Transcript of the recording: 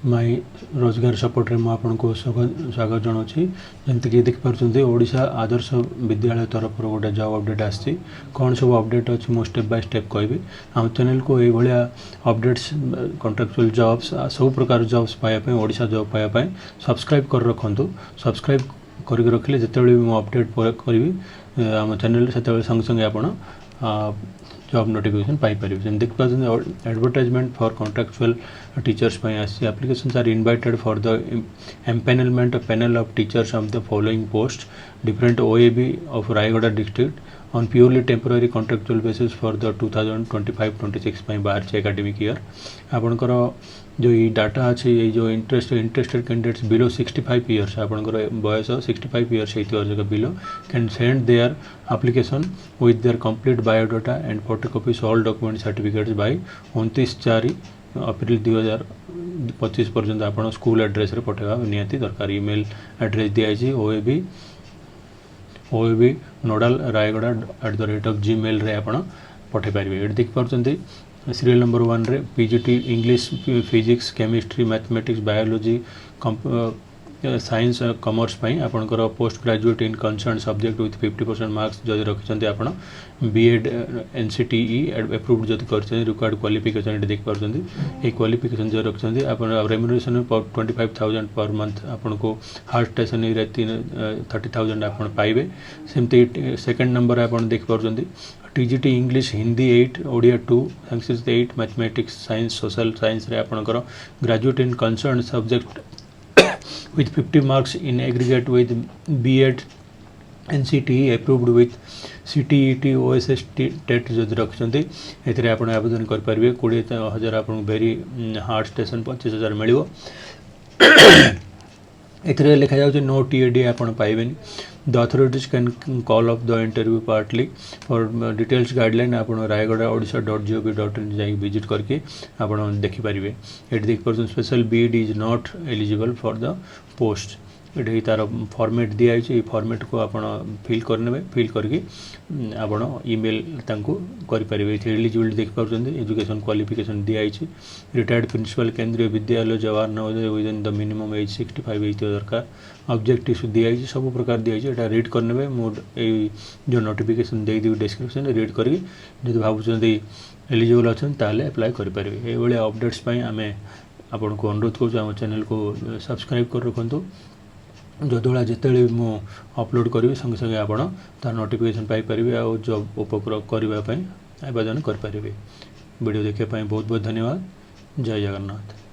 माई रोजगार सपोर्ट रे मु आपनको स्वागत जनाऊँगी। जमीक देखिपुर ओडिशा आदर्श विद्यालय तरफ गोटे जॉब अपडेट आसी कौन सब अपडेट अच्छी मुझे स्टेप बाय स्टेप कहबी। आम चैनल को ये भाया अपडेट्स कॉन्ट्रैक्चुअल जॉब्स सब प्रकार जॉब्स पाइबा ओडिशा जॉब पाइबा सब्सक्राइब कर रखु। सब्सक्राइब कर रखिले जिते भी मुझे अपडेट करी आम चैनल से संगे संगे आप जॉब नोटिफिकेशन पाइपर। देखिए एडवर्टाइजमेंट फॉर कॉन्ट्रैक्चुअल टीचर्स आसी applications are invited for the empanelment panel of teachers of the following post different OAV of Raigarh district on purely temporary contractual basis for the 2025-26 बाहर academic year. आपणकर जो ये data अच्छे ये जो interested candidates below 65 years आपणकर बयस 65 years होता below can send their application with their complete biodata and photocopies all document certificates by 29 अप्रैल 2025 पर्यंत आप स्कूल एड्रेस रे पठेगा निहाती दरकार। ईमेल एड्रेस दिखाई ओएबी नोडाल raigada@gmail रे आप पठे पारे। ये देखिपुर सीरियल नंबर 1 रे PGT English physics chemistry mathematics biology science commerce आपणकर post graduate in concern subject with 50% marks जदि रखिंट आप बीएड एनसीटीई एप्रूव्ड जदि कर रिक्वायर्ड क्वालिफिकेशन ये देखिपुर ये क्वालिफिकेशन जो रखिंट आप रेम्यूनरेशन 25,000 पर मंथ आपन को हार्ट स्टेशनरी 30,000 आप पाइबे। सेमती सेकेंड नंबर आप देखिपुर TGT English Hindi 8 Odia 2 Sanskrit 8 mathematics science social science रे आपणकर graduate in concern subject with 50 marks in aggregate with B.Ed NCTE approved with CTET OSS TET जो रखिंट ये आप आवेदन करेंगे। 20,000 आप वेरी हार्ड स्टेशन 25,000 मिल ए लिखा जाए नो TAD आप पाइबे। The authorities can call off the interview partly for details guideline आप raigada.odisha.gov.in जा विजिट करके आप देखिपारे। ये देखिए special BEd is not eligible for the post ये तार फॉर्मेट दिखाई फॉर्मेट को आप फिल करने फिल करके आप ईमेल करेंगे। एलिजिबिलिटी देखिपुर एजुकेशन क्वालिफिकेशन दिखाई रिटायर्ड प्रिंसिपल केंद्रीय विद्यालय Jawahar Navodaya within the minimum age 65 होता दरकार। ऑब्जेक्टिव दिखाई सब प्रकार दिखाई रीड करने मुझे जो नोटिफिकेशन देदेवी डिस्क्रिप्शन रीड करके जो भावुं एलिजिबल अच्छा ताल अप्लाई करेंगे। ये अपडेट्स आम आपन को अनुरोध कर चैनल को सब्सक्राइब कर रखु। जदोला जिते भी मु अपलोड करी संगे संगे आप तार नोटिफिकेशन पाइपर आ जॉब उपभोग करने आवेदन करेंगे। वीडियो देखापी बहुत बहुत धन्यवाद। जय जगन्नाथ।